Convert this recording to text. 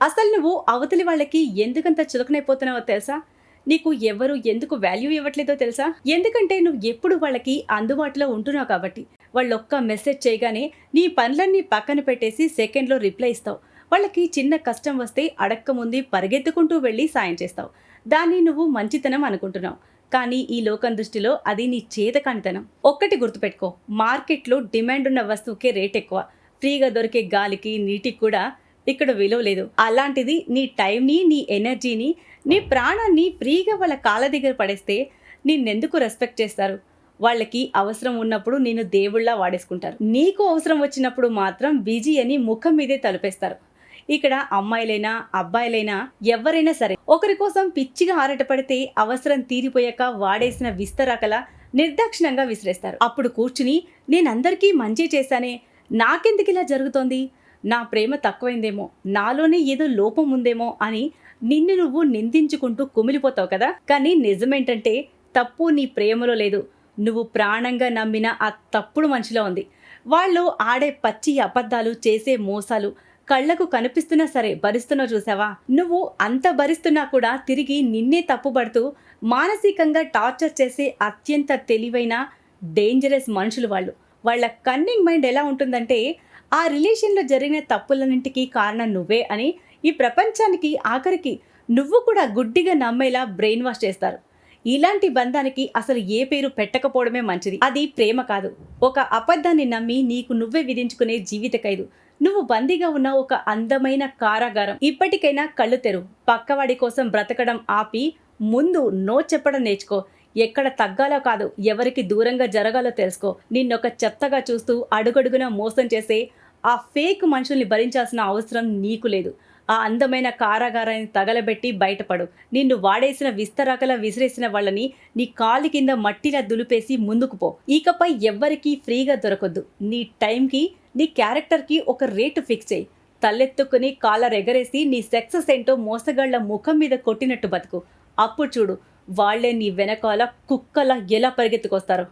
అసలు నువ్వు అవతలి వాళ్ళకి ఎందుకంత చులకనైపోతున్నావో తెలుసా? నీకు ఎవరు ఎందుకు వాల్యూ ఇవ్వట్లేదో తెలుసా? ఎందుకంటే నువ్వు ఎప్పుడు వాళ్ళకి అందుబాటులో ఉంటున్నావు కాబట్టి. వాళ్ళొక్క మెసేజ్ చేయగానే నీ పనులన్నీ పక్కన పెట్టేసి సెకండ్‌లో రిప్లై ఇస్తావు. వాళ్ళకి చిన్న కష్టం వస్తే అడక్కముందే పరిగెత్తుకుంటూ వెళ్లి సాయం చేస్తావు. దాన్ని నువ్వు మంచితనం అనుకుంటున్నావు. కానీ ఈ లోకం దృష్టిలో అది నీ చేతకానితనం. ఒక్కటి గుర్తుపెట్టుకో, మార్కెట్‌లో డిమాండ్ ఉన్న వస్తువుకే రేట్ ఎక్కువ. ఫ్రీగా దొరికే గాలికి, నీటికి కూడా ఇక్కడ విలువ లేదు. అలాంటిది నీ టైంని, నీ ఎనర్జీని, నీ ప్రాణాన్ని ఫ్రీగా వాళ్ళ కాళ్ళ దగ్గర పడేస్తే నిన్నెందుకు రెస్పెక్ట్ చేస్తారు? వాళ్ళకి అవసరం ఉన్నప్పుడు నిన్ను దేవుళ్ళలా వాడేసుకుంటారు. నీకు అవసరం వచ్చినప్పుడు మాత్రం బిజీ అని ముఖం మీదే తలుపేస్తారు. ఇక్కడ అమ్మాయిలైనా, అబ్బాయిలైనా ఎవరైనా సరే ఒకరి కోసం పిచ్చిగా ఆరాటపడితే అవసరం తీరిపోయాక వాడేసిన విస్తరాకలా నిర్దాక్షిణ్యంగా విసిరేస్తారు. అప్పుడు కూర్చుని నేనందరికీ మంచి చేశానే, నాకెందుకిలా జరుగుతోంది? నా ప్రేమ తక్కువైందేమో, నాలోనే ఏదో లోపం ఉందేమో అని నిన్ను నువ్వు నిందించుకుంటూ కుమిలిపోతావు కదా. కానీ నిజమేంటంటే తప్పు నీ ప్రేమలో లేదు, నువ్వు ప్రాణంగా నమ్మిన ఆ తప్పుడు మనిషిలో ఉంది. వాళ్ళు ఆడే పచ్చి అబద్ధాలు, చేసే మోసాలు కళ్లకు కనిపిస్తున్నా సరే భరిస్తున్నావు చూసావా? నువ్వు అంత భరిస్తున్నా కూడా తిరిగి నిన్నే తప్పుపడుతూ మానసికంగా టార్చర్ చేసే అత్యంత తెలివైన డేంజరస్ మనుషులు వాళ్ళు. వాళ్ళ కన్నింగ్ మైండ్ ఎలా ఉంటుందంటే ఆ రిలేషన్లో జరిగిన తప్పులన్నింటికీ కారణం నువ్వే అని ఈ ప్రపంచానికి ఆఖరికి నువ్వు కూడా గుడ్డిగా నమ్మేలా బ్రెయిన్ వాష్ చేస్తారు. ఇలాంటి బంధానికి అసలు ఏ పేరు పెట్టకపోవడమే మంచిది. అది ప్రేమ కాదు, ఒక అబద్ధాన్ని నమ్మి నీకు నువ్వే విధించుకునే జీవిత ఖైదు. నువ్వు బందీగా ఉన్న ఒక అందమైన కారాగారం. ఇప్పటికైనా కళ్ళు తెరు, పక్కవాడి కోసం బ్రతకడం ఆపి ముందు నో చెప్పడం నేర్చుకో. ఎక్కడ తగ్గాలో కాదు, ఎవరికి దూరంగా జరగాలో తెలుసుకో. నిన్నొక చెత్తగా చూస్తూ అడుగడుగున మోసం చేసే ఆ ఫేక్ మనుషుల్ని భరించాల్సిన అవసరం నీకు లేదు. ఆ అందమైన కారాగారాన్ని తగలబెట్టి బయటపడు. నిన్ను వాడేసిన విస్తరాకలా విసిరేసిన వాళ్ళని నీ కాలి కింద మట్టిలా దులిపేసి ముందుకు పో. ఇకపై ఎవ్వరికీ ఫ్రీగా దొరకొద్దు. నీ టైంకి, నీ క్యారెక్టర్కి ఒక రేటు ఫిక్స్ చేయి. తలెత్తుకుని కాలర్ ఎగరేసి నీ సక్సెస్ ఏంటో మోసగాళ్ల ముఖం మీద కొట్టినట్టు బతుకు. అప్పుడు చూడు, వాళ్లే నీ వెనకాల కుక్కలా ఎలా పరిగెత్తుకొస్తారు.